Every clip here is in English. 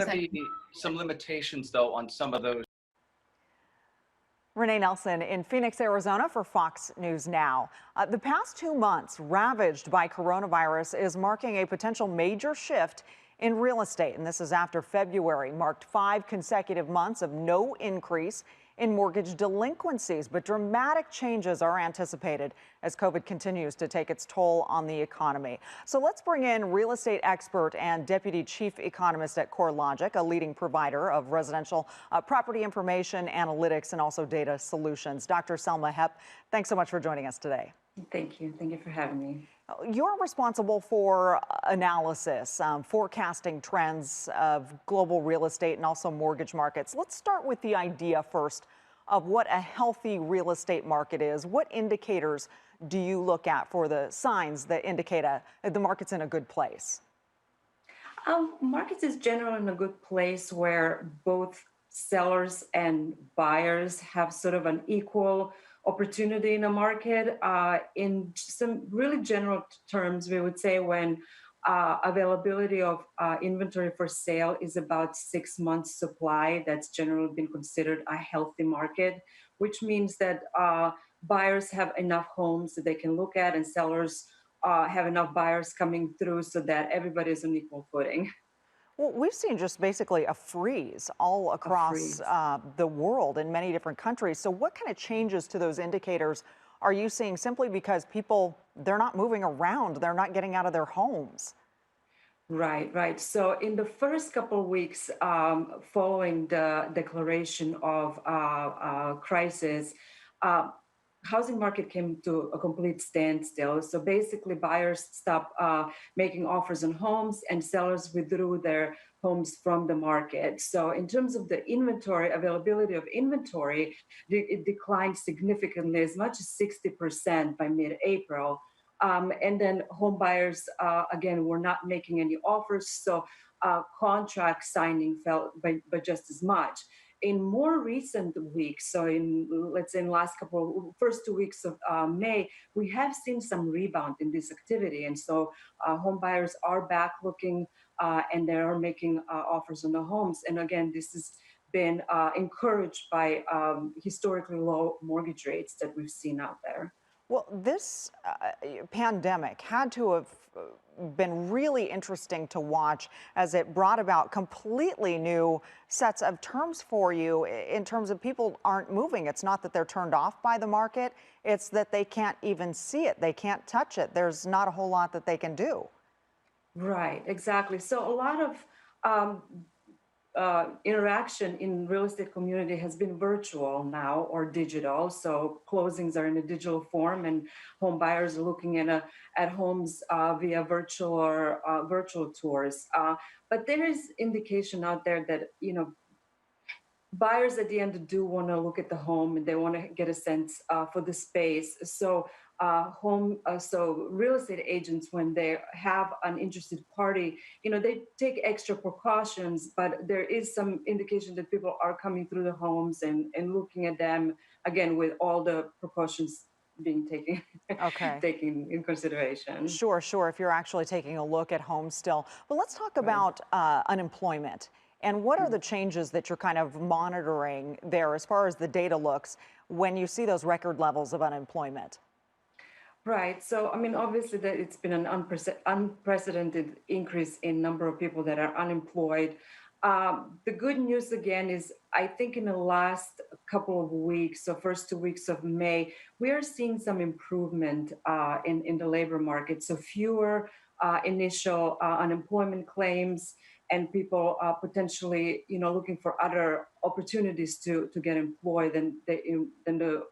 going to be some limitations, though, on some of those. Renee Nelson in Phoenix, Arizona for Fox News Now. The past 2 months ravaged by coronavirus is marking a potential major shift in real estate. And this is after February marked 5 consecutive months of no increase in mortgage delinquencies. But dramatic changes are anticipated as COVID continues to take its toll on the economy. So let's bring in real estate expert and deputy chief economist at Corelogic, a leading provider of residential property information, analytics, and also data solutions. Dr. Selma Hepp, thanks so much for joining us today. Thank you. Thank you for having me. You're responsible for analysis, forecasting trends of global real estate and also mortgage markets. Let's start with the idea first of what a healthy real estate market is. What indicators do you look at for the signs that indicate the market's in a good place? Markets is generally in a good place where both sellers and buyers have sort of an equal opportunity in a market. In some really general terms, we would say when availability of inventory for sale is about 6 months supply, that's generally been considered a healthy market, which means that buyers have enough homes that they can look at and sellers have enough buyers coming through so that everybody's on equal footing. Well, we've seen just basically a freeze all across the world in many different countries. So what kind of changes to those indicators are you seeing simply because people, they're not moving around, they're not getting out of their homes? Right. So in the first couple of weeks following the declaration of crisis, housing market came to a complete standstill. So basically buyers stopped making offers on homes and sellers withdrew their homes from the market. So in terms of the inventory, availability of inventory, it declined significantly, as much as 60% by mid-April. And then home buyers, again, were not making any offers. So contract signing fell by just as much. In more recent weeks, so let's say in the last first 2 weeks of May, we have seen some rebound in this activity. And so home buyers are back looking and they are making offers on the homes. And again, this has been encouraged by historically low mortgage rates that we've seen out there. Well, this pandemic had to have been really interesting to watch as it brought about completely new sets of terms for you in terms of people aren't moving. It's not that they're turned off by the market. It's that they can't even see it. They can't touch it. There's not a whole lot that they can do. Right, exactly. So a lot of interaction in real estate community has been virtual now or digital. So closings are in a digital form, and home buyers are looking at homes via virtual or virtual tours. But there is indication out there that buyers at the end do want to look at the home and they want to get a sense for the space. So so real estate agents, when they have an interested party, they take extra precautions, but there is some indication that people are coming through the homes and looking at them, again, with all the precautions being taken in consideration. Sure. If you're actually taking a look at homes still. But let's talk about unemployment. And what are the changes that you're kind of monitoring there as far as the data looks when you see those record levels of unemployment? Right. So, I mean, obviously that it's been an unprecedented increase in number of people that are unemployed. The good news again is I think in the last couple of weeks, so first 2 weeks of May, we are seeing some improvement in the labor market. So fewer initial unemployment claims and people potentially, looking for other opportunities to get employed than the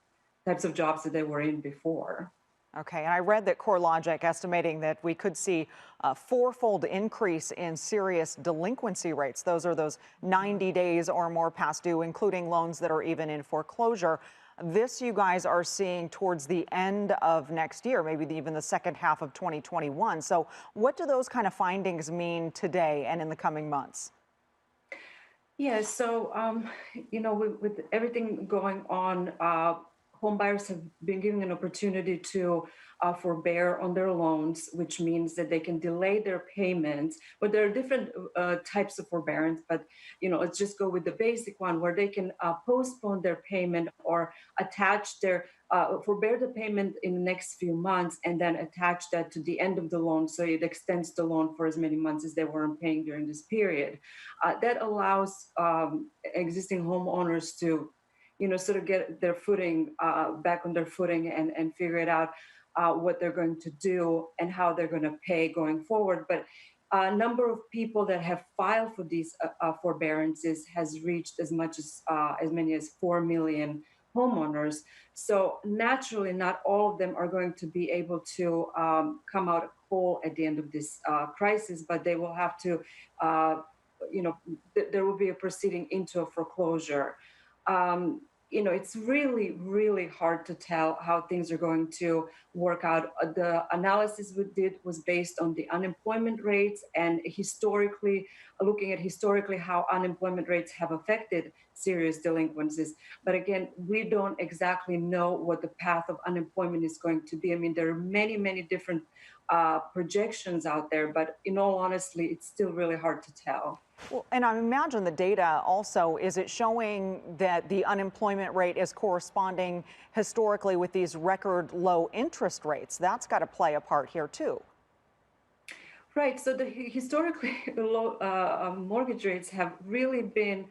types of jobs that they were in before. Okay, and I read that Corelogic estimating that we could see a 4-fold increase in serious delinquency rates. Those are those 90 days or more past due, including loans that are even in foreclosure. This you guys are seeing towards the end of next year, maybe even the second half of 2021. So what do those kind of findings mean today and in the coming months? Yeah, so, with everything going on, home buyers have been given an opportunity to forbear on their loans, which means that they can delay their payments. But there are different types of forbearance. But let's just go with the basic one, where they can postpone their payment or attach their forbear the payment in the next few months and then attach that to the end of the loan, so it extends the loan for as many months as they weren't paying during this period. That allows existing homeowners to sort of get their footing back on their footing and figure it out what they're going to do and how they're going to pay going forward. But a number of people that have filed for these forbearances has reached as many as 4 million homeowners. So naturally, not all of them are going to be able to come out whole at the end of this crisis, but they will have to, there will be a proceeding into a foreclosure. It's really, really hard to tell how things are going to work out. The analysis we did was based on the unemployment rates and looking at historically how unemployment rates have affected serious delinquencies. But again, we don't exactly know what the path of unemployment is going to be. I mean, there are many, many different projections out there, but in all honesty, it's still really hard to tell. Well, and I imagine the data also, is it showing that the unemployment rate is corresponding historically with these record low interest rates? That's got to play a part here too. Right. So the historically low mortgage rates have really been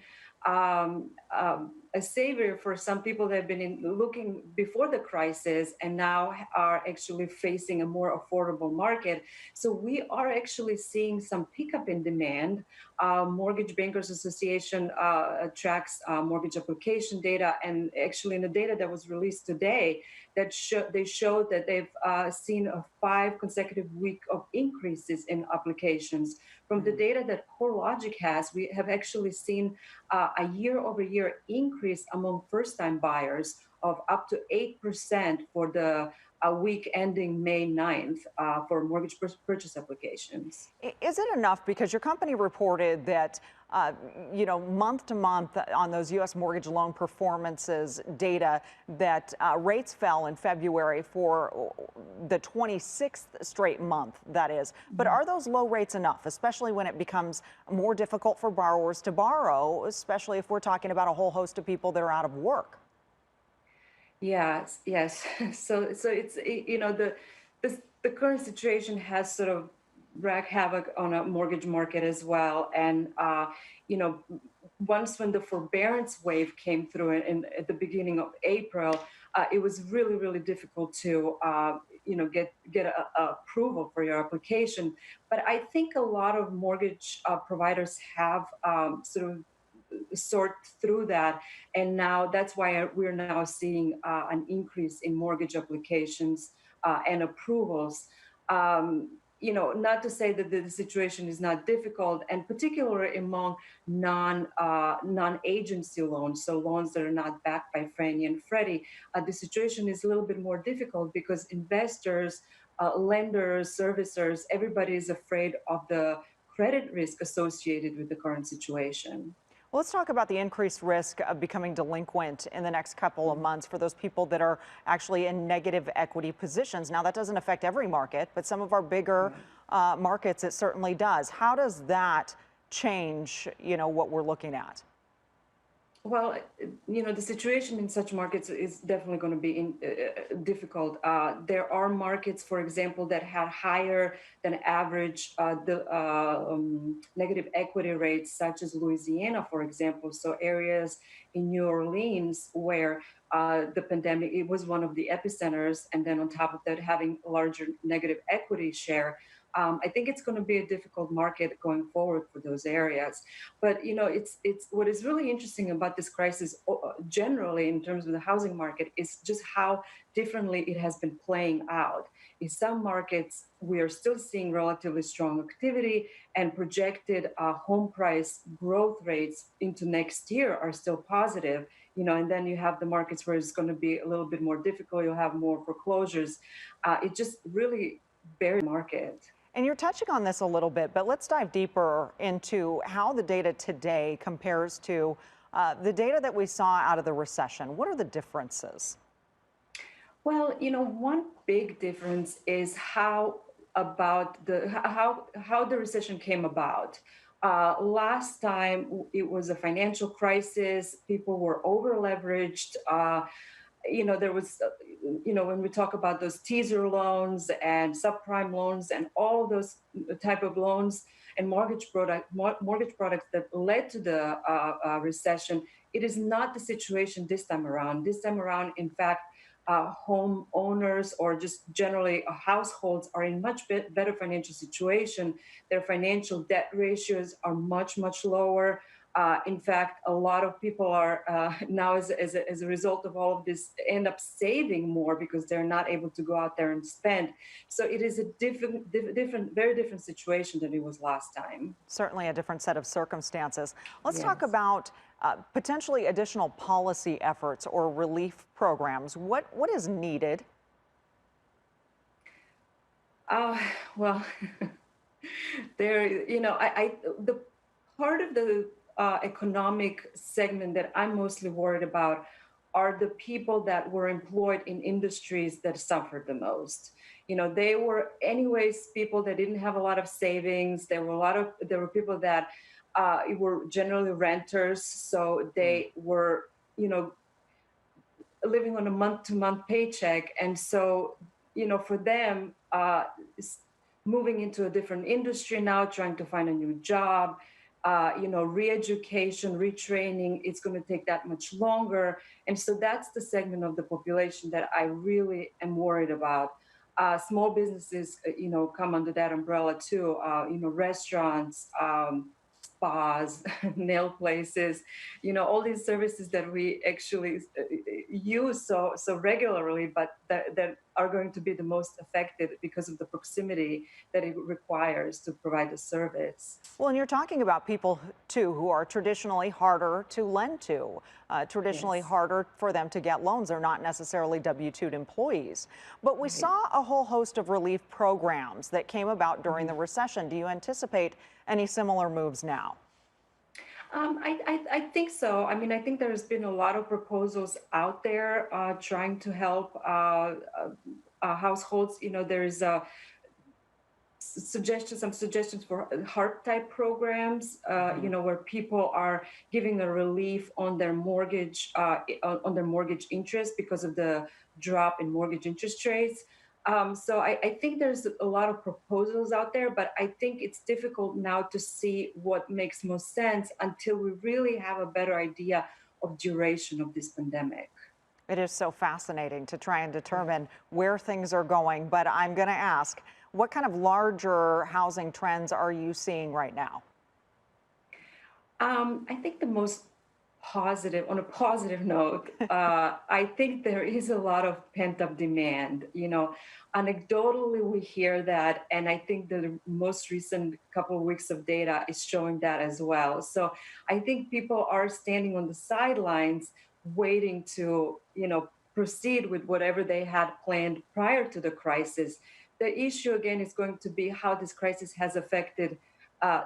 a savior for some people that have been looking before the crisis and now are actually facing a more affordable market. So we are actually seeing some pickup in demand. Mortgage Bankers Association tracks mortgage application data, and actually in the data that was released today, they showed that they've seen a 5 consecutive week of increases in applications. From the data that Corelogic has, we have actually seen a year-over-year increase among first-time buyers of up to 8% for the week ending May 9th for mortgage purchase applications. Is it enough? Because your company reported that, month to month on those U.S. mortgage loan performances data that rates fell in February for the 26th straight month, that is. But are those low rates enough, especially when it becomes more difficult for borrowers to borrow, especially if we're talking about a whole host of people that are out of work? Yes. So it's the current situation has sort of wreaked havoc on a mortgage market as well. And once when the forbearance wave came through at the beginning of April, it was really, really difficult to get a approval for your application. But I think a lot of mortgage providers have sort of sort through that, and now that's why we're now seeing an increase in mortgage applications and approvals. Not to say that the situation is not difficult, and particularly among non-agency loans, so loans that are not backed by Fannie and Freddie, the situation is a little bit more difficult because investors, lenders, servicers, everybody is afraid of the credit risk associated with the current situation. Well, let's talk about the increased risk of becoming delinquent in the next couple of months for those people that are actually in negative equity positions. Now, that doesn't affect every market, but some of our bigger markets, it certainly does. How does that change, what we're looking at? Well, the situation in such markets is definitely going to be difficult. There are markets, for example, that had higher than average negative equity rates, such as Louisiana, for example. So areas in New Orleans where the pandemic, it was one of the epicenters, and then on top of that, having a larger negative equity share. I think it's going to be a difficult market going forward for those areas. But it's what is really interesting about this crisis generally in terms of the housing market is just how differently it has been playing out. In some markets, we are still seeing relatively strong activity, and projected home price growth rates into next year are still positive. And then you have the markets where it's going to be a little bit more difficult. You'll have more foreclosures. It just really varies the market. And you're touching on this a little bit, but let's dive deeper into how the data today compares to the data that we saw out of the recession. What are the differences? Well, one big difference is how the recession came about. Last time it was a financial crisis. People were over leveraged. There was, when we talk about those teaser loans and subprime loans and all those type of loans and mortgage products that led to the recession, it is not the situation this time around. This time around, in fact, home owners or just generally households are in much better financial situation. Their financial debt ratios are much, much lower. In fact, a lot of people are now, as a result of all of this, end up saving more because they're not able to go out there and spend. So it is a very different situation than it was last time. Certainly a different set of circumstances. Let's talk Yes. about potentially additional policy efforts or relief programs. What is needed? Uh, well, the part of the economic segment that I'm mostly worried about are the people that were employed in industries that suffered the most. They were anyways people that didn't have a lot of savings. There were people that were generally renters, so they were, living on a month-to-month paycheck, and so for them, moving into a different industry now, trying to find a new job, re-education, retraining, it's going to take that much longer. And so that's the segment of the population that I really am worried about. Small businesses, come under that umbrella too. Restaurants, spas, nail places, all these services that we actually use so regularly, but that are going to be the most affected because of the proximity that it requires to provide the service. Well, and you're talking about people too who are traditionally harder to lend to, traditionally Yes. harder for them to get loans. They're not necessarily W-2 employees. But we Right. saw a whole host of relief programs that came about during the Mhm. recession. Do you anticipate any similar moves now? I think so. I mean, I think there's been a lot of proposals out there trying to help households. There's some suggestions for HARP type programs, where people are giving a relief on their mortgage interest because of the drop in mortgage interest rates. So I think there's a lot of proposals out there, but I think it's difficult now to see what makes most sense until we really have a better idea of duration of this pandemic. It is so fascinating to try and determine where things are going. But I'm going to ask, what kind of larger housing trends are you seeing right now? I think on a positive note, I think there is a lot of pent up demand. Anecdotally, we hear that, and I think the most recent couple of weeks of data is showing that as well. So I think people are standing on the sidelines waiting to, proceed with whatever they had planned prior to the crisis. The issue again is going to be how this crisis has affected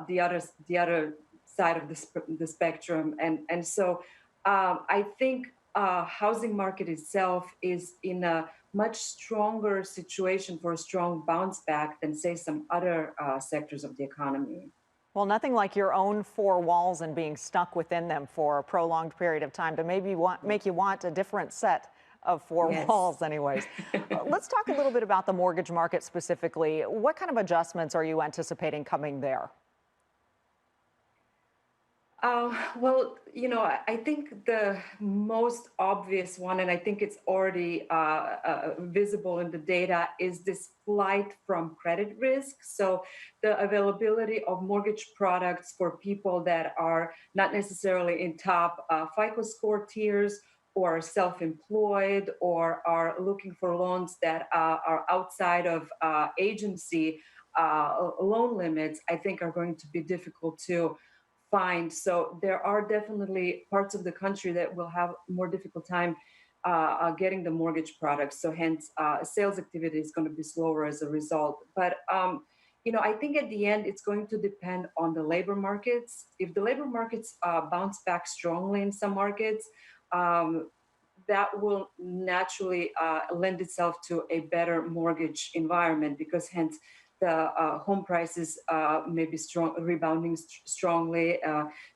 the other side of the spectrum, and so I think housing market itself is in a much stronger situation for a strong bounce back than say some other sectors of the economy. Well, nothing like your own four walls and being stuck within them for a prolonged period of time to maybe make you want a different set of four Yes. walls anyways. Let's talk a little bit about the mortgage market specifically. What kind of adjustments are you anticipating coming there? Well, I think the most obvious one, and I think it's already visible in the data, is this flight from credit risk. So the availability of mortgage products for people that are not necessarily in top FICO score tiers or self-employed or are looking for loans that are outside of agency loan limits, I think are going to be difficult to find. So there are definitely parts of the country that will have more difficult time getting the mortgage products. So hence, sales activity is going to be slower as a result. But I think at the end, it's going to depend on the labor markets. If the labor markets bounce back strongly in some markets, um, that will naturally lend itself to a better mortgage environment, because hence the home prices may be rebounding strongly.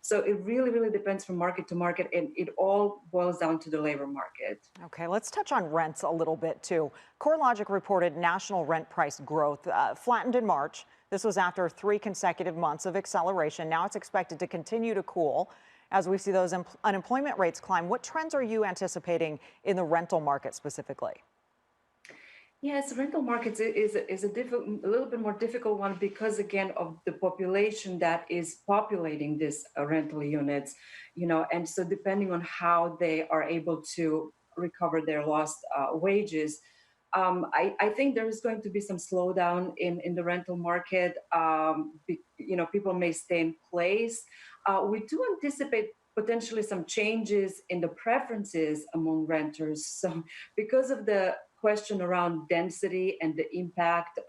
So it really depends from market to market, and it all boils down to the labor market. Okay, let's touch on rents a little bit too. Corelogic reported national rent price growth flattened in March. This was after 3 consecutive months of acceleration. Now it's expected to continue to cool as we see those unemployment rates climb. What trends are you anticipating in the rental market specifically? Yes, rental markets is a little bit more difficult one, because again of the population that is populating these rental units, and so depending on how they are able to recover their lost wages, I think there is going to be some slowdown in the rental market. People may stay in place. We do anticipate potentially some changes in the preferences among renters. So because of the question around density and the impact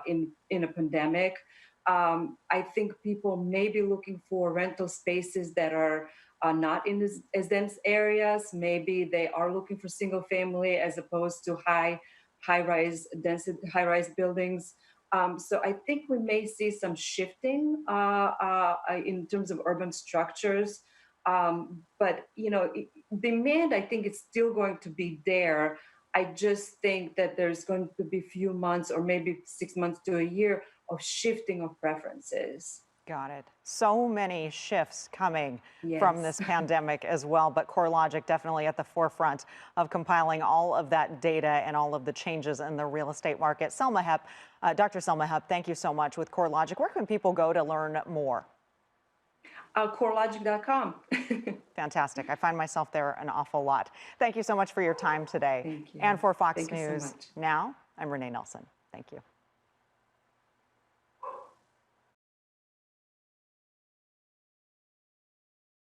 in a pandemic, I think people may be looking for rental spaces that are not in as dense areas. Maybe they are looking for single family as opposed to high-rise buildings. So I think we may see some shifting in terms of urban structures. But demand, I think it's still going to be there. I just think that there's going to be a few months, or maybe 6 months to a year, of shifting of preferences. Got it. So many shifts coming from Yes. this pandemic as well, but Corelogic definitely at the forefront of compiling all of that data and all of the changes in the real estate market. Selma Hepp, Dr. Selma Hepp, thank you so much with Corelogic. Where can people go to learn more? Corelogic.com. Fantastic. I find myself there an awful lot. Thank you so much for your time today. Thank you. And for Fox Thank you so News much. Now, I'm Renee Nelson. Thank you.